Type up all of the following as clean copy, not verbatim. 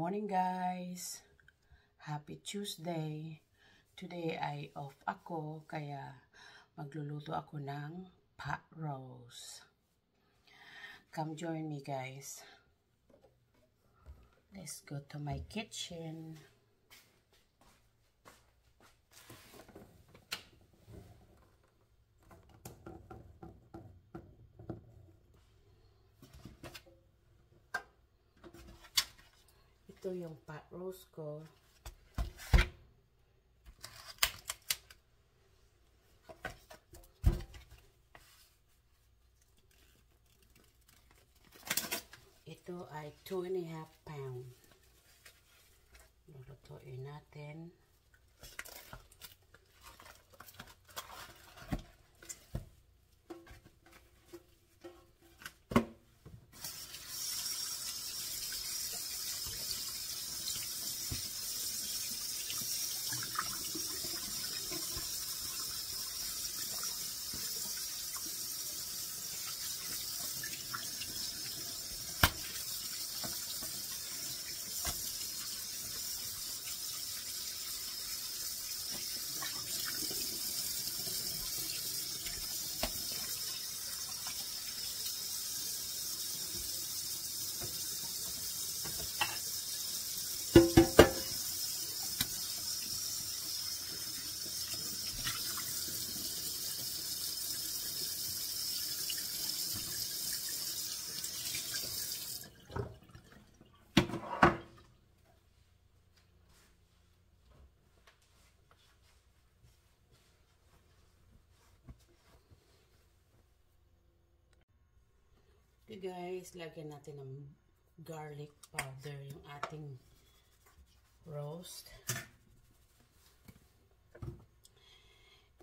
morning guys! Happy Tuesday! Today ay off ako kaya magluluto ako ng pot roast. Come join me guys. Let's go to my kitchen. Ito yung pot roast ko. Ito ay 2.5 pound. Lulutuin natin. Okay guys, lagyan natin ng garlic powder yung ating roast.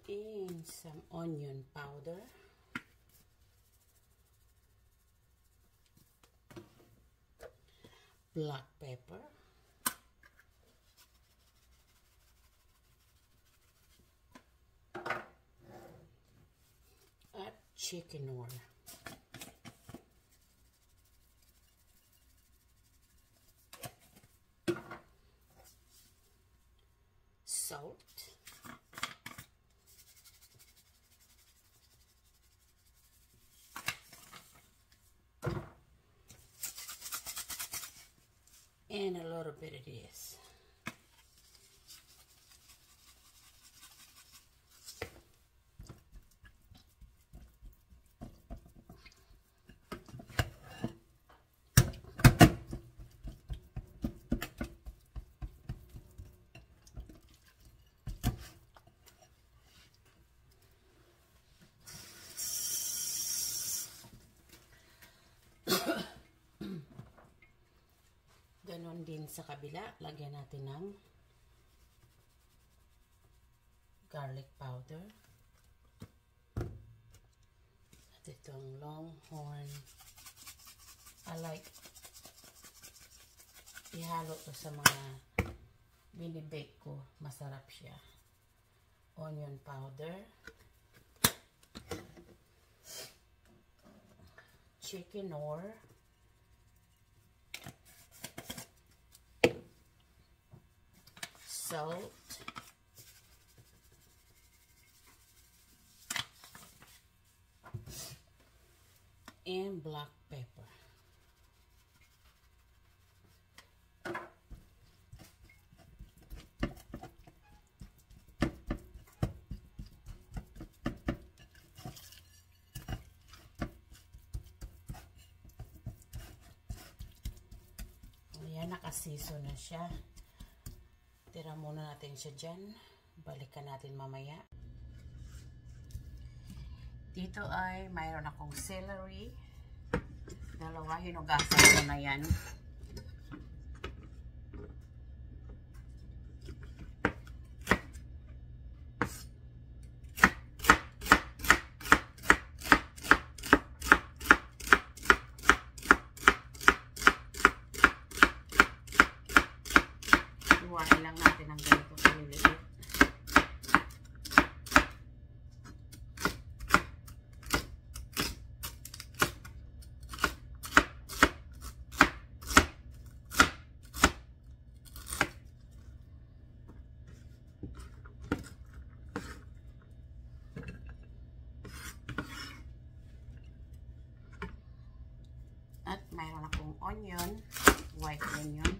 And some onion powder. Black pepper. At chicken oil. Salt, and a little bit of this. Ganon din sa kabila, lagyan natin ng garlic powder. At itong Longhorn. I like ihalo to sa mga binibake ko. Masarap siya. Onion powder. Chicken oil. Salt, and black pepper. Ayan, nakasiso na siya. Tira muna natin siya dyan. Balikan natin mamaya. Dito ay mayroon akong celery. Dalawa, hinugasan ko na yan. Iwain lang natin ang ganito kaliliit. onion, white onion.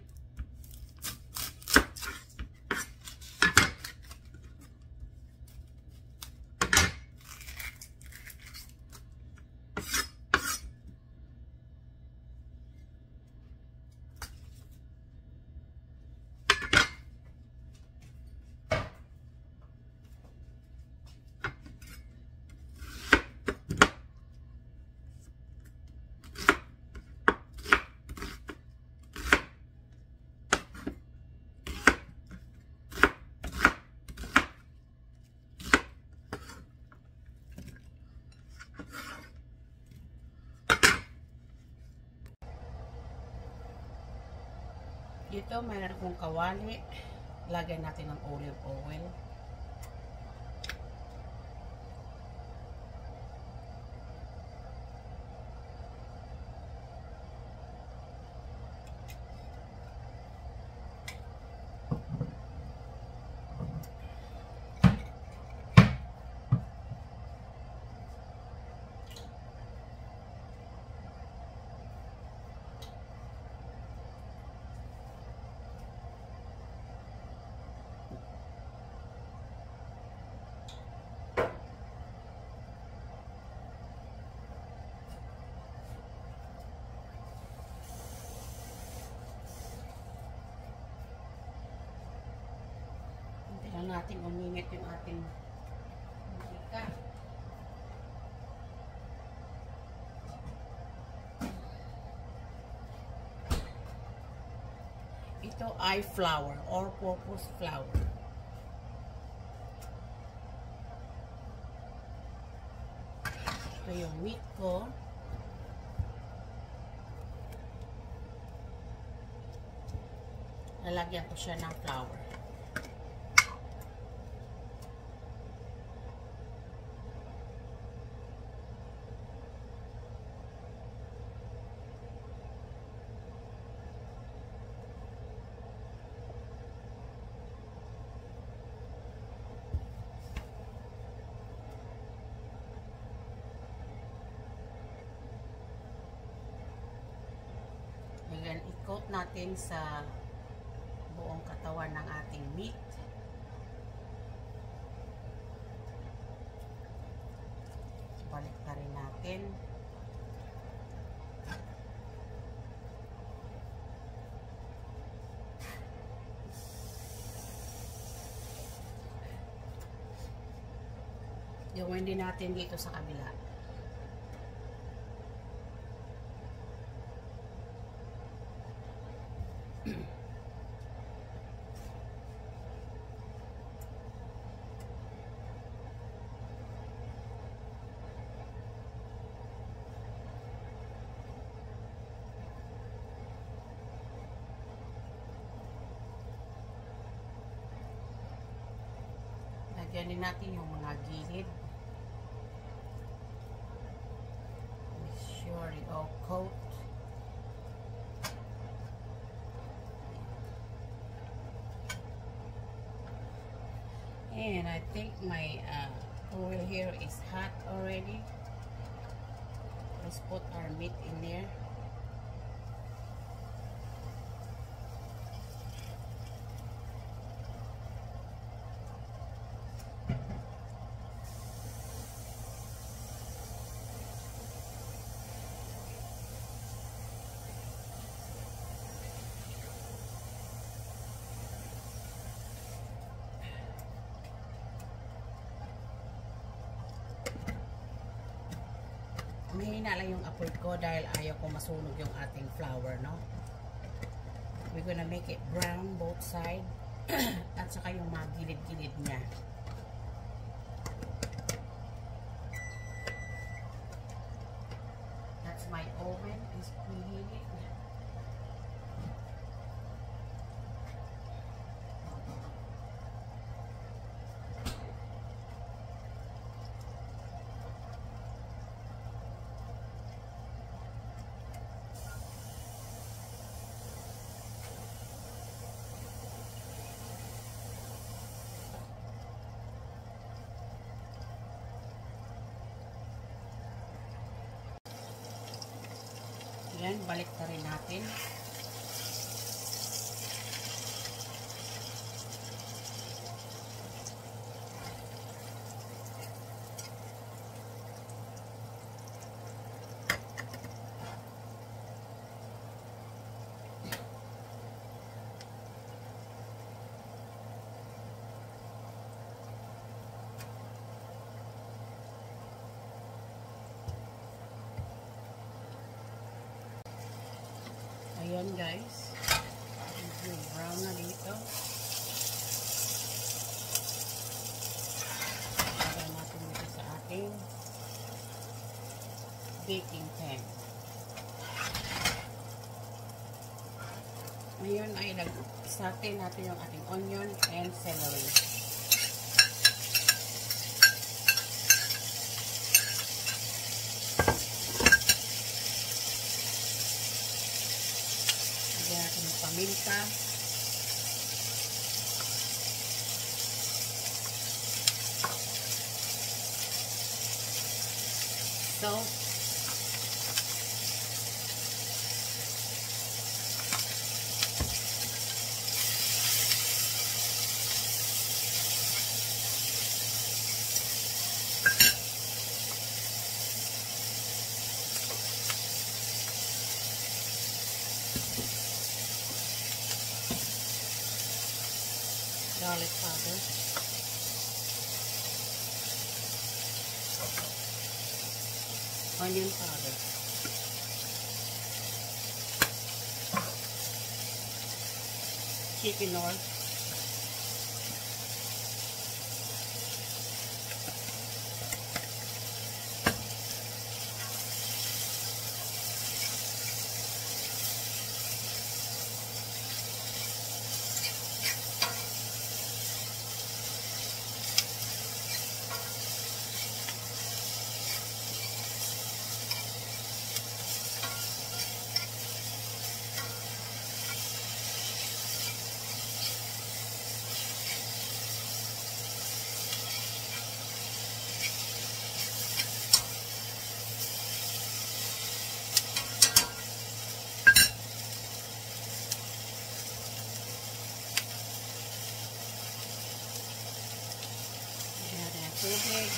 Dito mayroon akong kawali. Lagyan natin ng olive oil. Natin uminit yung ating mantika. Ito ay flour or purpose flour. Ito yung meat ko. Lalagyan ko siya ng flour. Ayan, i-coat natin sa buong katawan ng ating meat. Balik na rin natin. Gawin din natin dito sa kabila. Lagyan din natin yung mga gilid. Make sure it all coat. And I think my oil here is hot already. Let's put our meat in there. Mahina lang yung apoy ko dahil ayaw ko masunog yung ating flour, no? We're gonna make it brown both side at saka yung mga gilid-gilid niya. That's my oven is preheated. Yan, balik na rin natin. Ayan guys, medyo brown na dito. Lagyan natin dito sa ating baking pan. Ngayon ay nag-saute natin yung ating onion and celery. Paminta. Salt. Garlic powder, onion powder, chicken oil, tubig.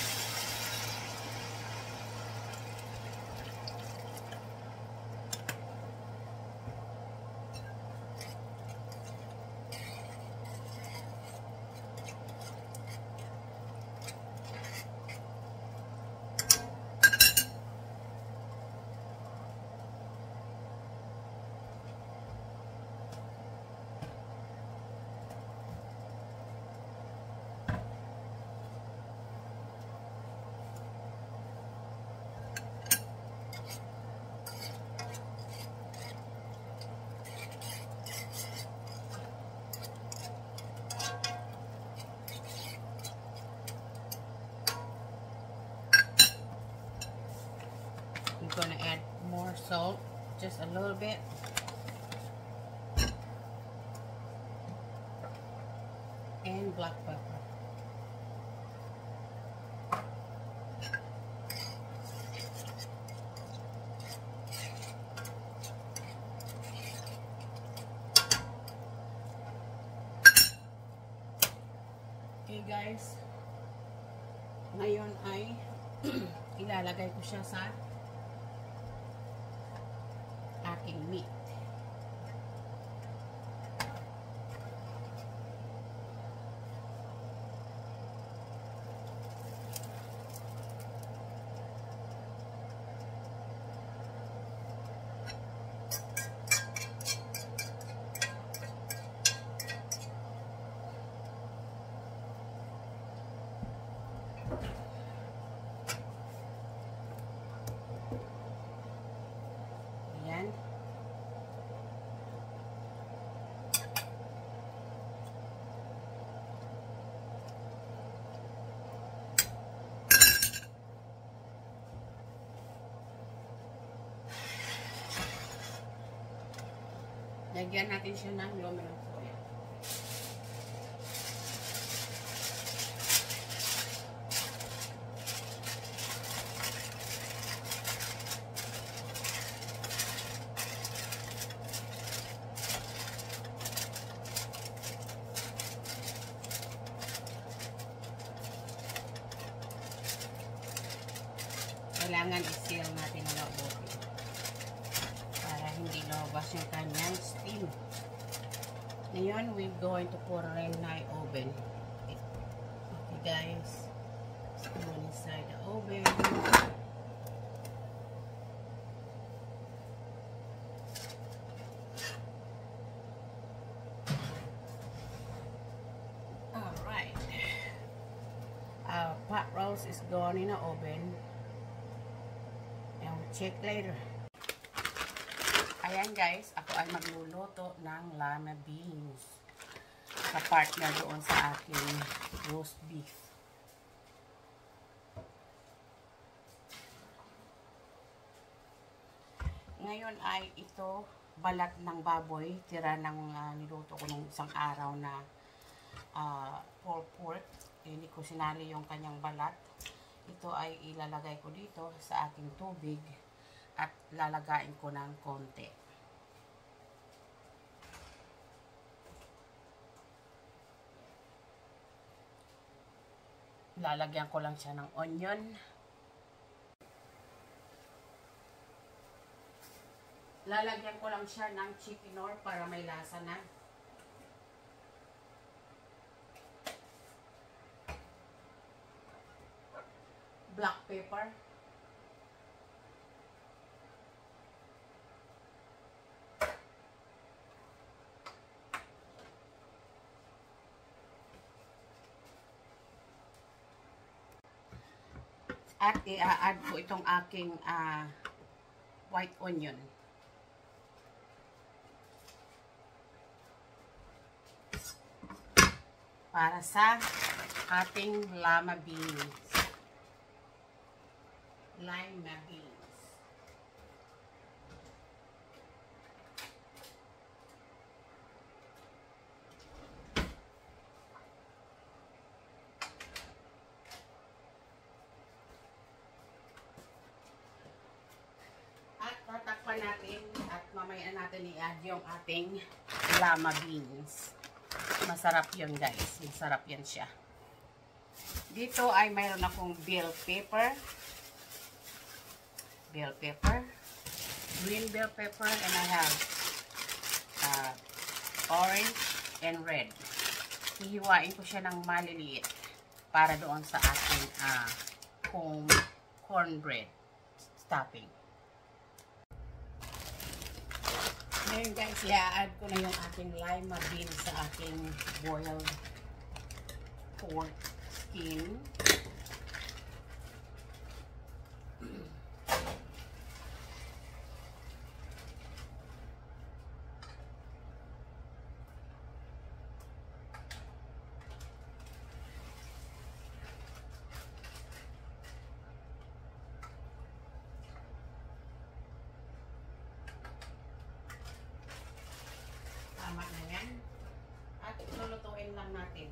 I'm gonna add more salt, just a little bit. And black pepper. Okay guys, ngayon ay ilalagay ko siya sa aking meat. Ayan. Lagyan natin siya ng aluminum foil. kailangan i-seal natin ng mabuti para hindi lumabas yung kanyang steam. Ngayon, we're going to put it in my oven. Okay guys, let's go inside the oven. Alright. Our pot roast is gone in the oven. And we'll check later. Ayan guys, ako ay magluluto ng llama beans. Kapartner doon sa aking roast beef. Ngayon ay ito balat ng baboy, tira ng niluto ko nung isang araw na pulled pork. Hindi ko sinali yung kanyang balat. Ito ay ilalagay ko dito sa aking tubig at lalagain ko ng konti. Lalagyan ko lang siya ng onion. Lalagyan ko lang siya ng chickenor para may lasa na. Black pepper. At i-add ko itong aking white onion. Para sa ating llama beans. Lima beans. At tatakpan natin at mamaya natin i-add yung ating llama beans. Masarap yun guys. Masarap yan siya. Dito ay mayroon akong bell pepper. Bell pepper, green bell pepper, and I have orange and red. Hihiwain ko siya ng maliliit para doon sa ating cornbread stuffing. Ngayon guys, i-add ko na yung ating lima beans sa ating boiled pork skin. Tama na yan. At lulutuin lang natin.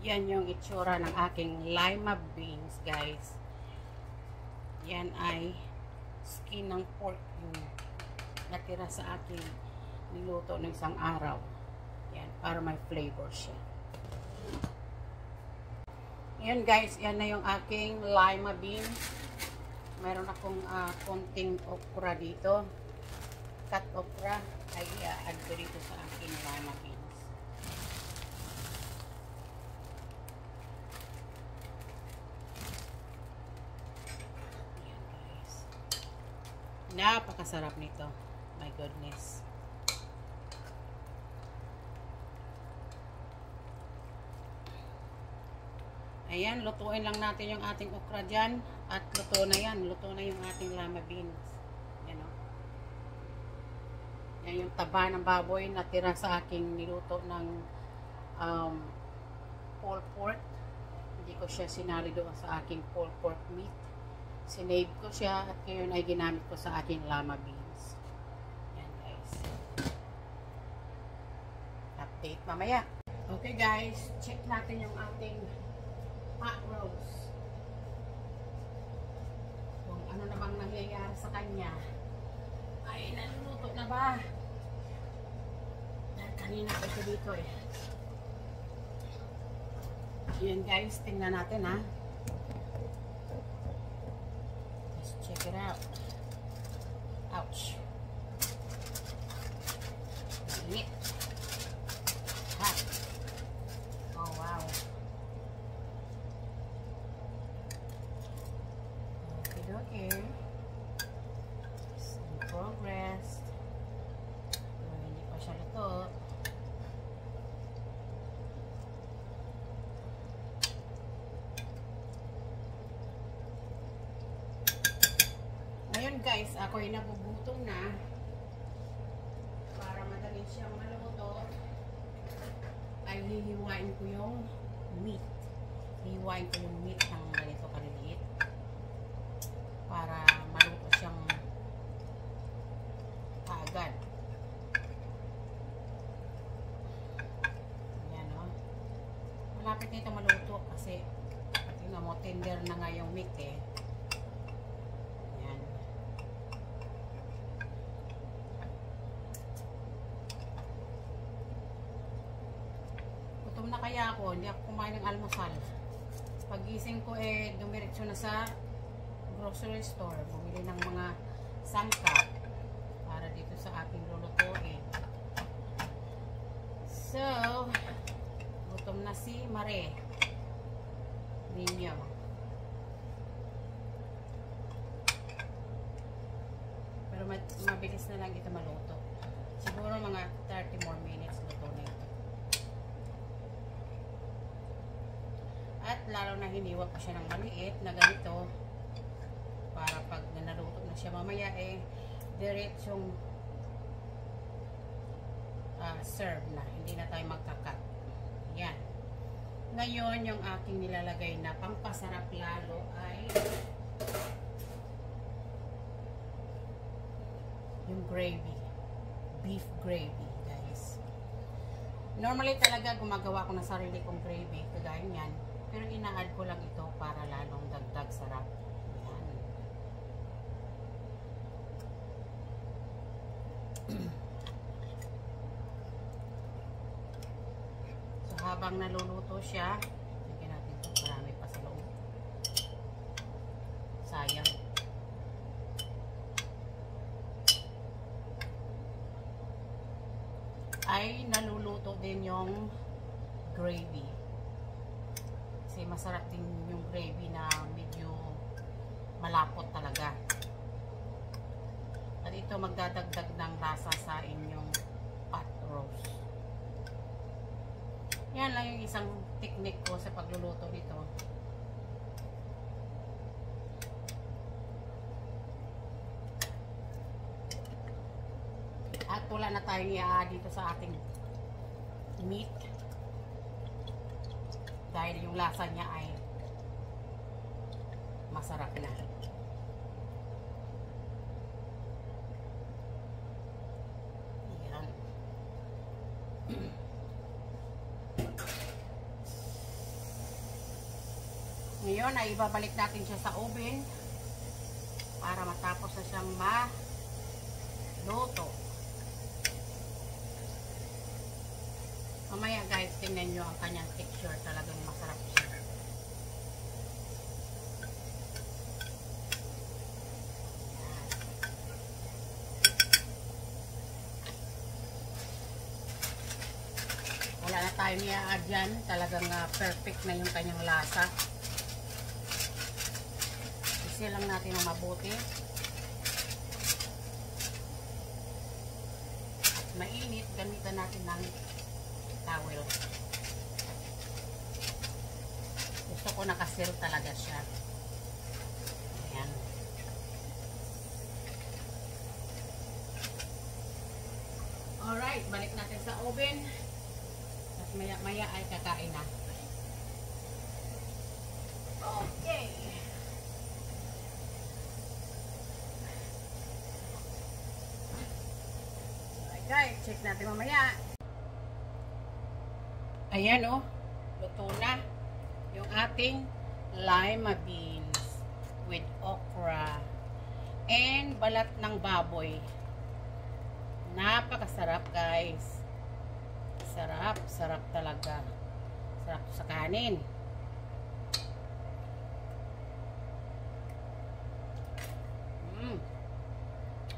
Yan yung itsura ng aking lima beans, guys. Yan ay skin ng pork yung natira sa aking niluto ng isang araw. Yan, para may flavor siya. Yan guys, yan na yung aking lima beans. Meron akong konting okra dito. Cut okra. Ay i-add ko dito sa aking lima beans. Yan guys. Napakasarap nito. My goodness. Ayan, lutuin lang natin yung ating okra dyan. At luto na yan. Luto na yung ating lima beans. Yan o. Yan yung taba ng baboy na tira sa aking niluto ng pulled pork. Hindi ko siya sinali doon sa aking pulled pork meat. Sinave ko siya at ngayon ay ginamit ko sa aking lima beans. Yan guys. Update mamaya. Okay guys, check natin yung ating pot roast. Kung ano na bang nangyayari sa kanya. Ay, naluluto na ba? Kanina pa ito dito eh. Yan guys, tingnan natin ha. Let's check it out. Ouch. Mainit. Hot. Oh wow. Okay. In progress. Pero hindi pa siya luto. Ngayon guys, ako ay nagugutom na. Para madali siyang maluto, ay hihiwain ko yung meat. Hihiwain ko yung meat ng ganito kaliliit. Para maluto siyang agad. Ayan o. Malapit nito maluto kasi tingnan mo, tender na nga yung meat eh. Ayan. Gutom na kaya ako, hindi ako kumain ng almusal. Pagising ko eh, dumiretso na sa grocery store, bumili ng mga sangkap para dito sa ating lulutuin. So, gutom na si Mare ninyo. Pero mabilis na lang ito maluto. Siguro mga 30 more minutes luto na ito. At lalo na hiniwa ko siya ng maliit na ganito. Para pag naluto na siya mamaya eh diretsong serve na, hindi na tayo magkakat. Yan. Ngayon yung aking nilalagay na pampasarap lalo ay yung gravy, beef gravy guys. Normally talaga gumagawa ko ng sarili kong gravy kagaya yan, pero ina-add ko lang ito para lalong dagdag sarap. So habang naluluto siya, lagyan natin ito, marami pa sa loob. Sayang. Ay naluluto din yung gravy. Kasi masarap din yung gravy na medyo malapot talaga. At ito magdadagdag ng lasa sa inyong pot roast. Yan lang yung isang technique ko sa pagluluto nito. At wala na tayong i-add dito sa ating meat. Dahil yung lasa niya ay masarap na. Ngayon ay ibabalik natin siya sa oven para matapos na siyang maluto. Mamaya guys, tingnan nyo ang kanyang texture, talagang masarap siya. Wala na tayo i-add dyan, talagang perfect na yung kanyang lasa. Kasi lang natin ang mabuti. At mainit, gamitan natin ng towel. Gusto ko nakasil talaga siya. Ayan. Alright, balik natin sa oven. At maya ay kakain na. Okay. Alright guys, check natin mamaya. Ayan o, luto na yung ating lima beans with okra and balat ng baboy. Napakasarap guys. Sarap, sarap talaga. Sarap sa kanin.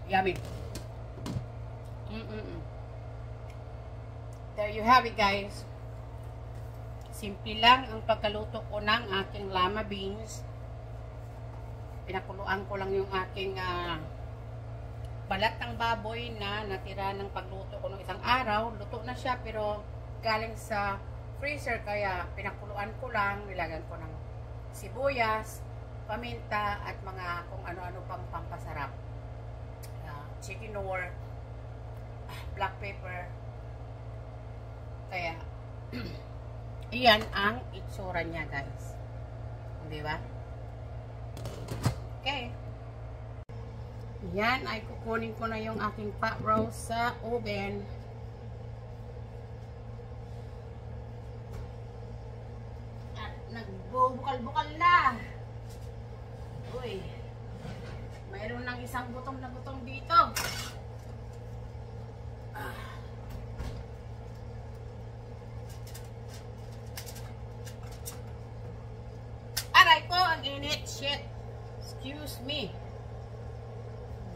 Yummy. There you have it, guys. Simple lang ang pagkaluto ko ng aking llama beans. Pinakuluan ko lang yung aking balat ng baboy na natira ng pagluto ko ng isang araw. Luto na siya pero galing sa freezer kaya pinakuluan ko lang. Nilagyan ko ng sibuyas, paminta at mga kung ano-ano pang pampasarap. Chicken or black pepper. Kaya iyan ang itsura niya, guys. Di ba? Okay. Yan ay kukunin ko na yung aking pot roast sa oven. At nagbubukal-bukal na. Uy. Mayroon ng isang gutom na gutom dito. Aray ko, ang init. Shit. Excuse me.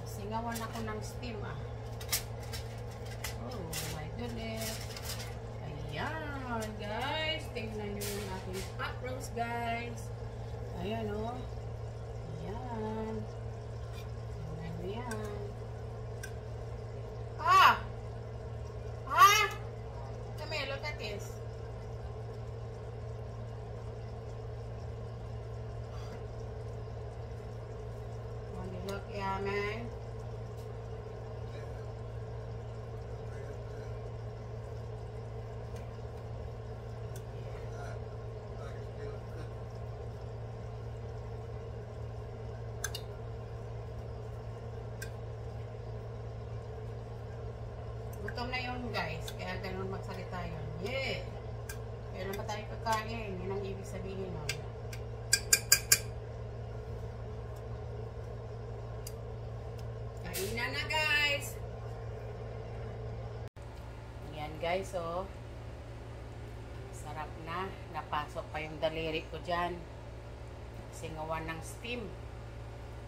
Singawan ako ng steam Oh my goodness. Ayan guys. Tingnan nyo yung aking pot roast, guys. Ayan o. Ayan. Tingnan nyo yan. Come here, look at this. Look, yummy. Gutom na yun, guys. Kaya ganun magsalita yun. Yeah! Kailan pa tayo kakain? Yun ang ibig sabihin nun. Kain na, guys! Yan, guys, oh. Sarap na. Napasok pa yung daliri ko dyan. Singawan ng steam.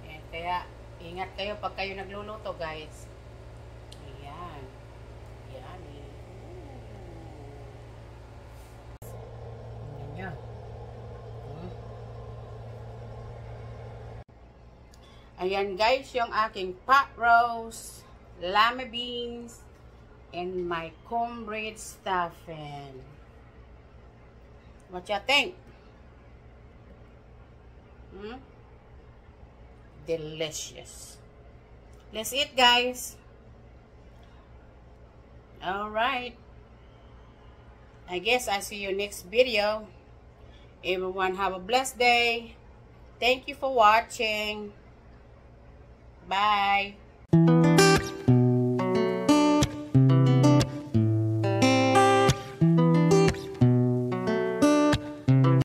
Yan, kaya ingat kayo pag kayo nagluluto, guys. Ayan. Yummy. Tingnan nyo. Ayan, guys, yung aking pot roast, llama beans, and my cornbread stuffing. What you think? Delicious. Let's eat, guys. Alright. I guess I'll see you next video. Everyone have a blessed day. Thank you for watching. Bye.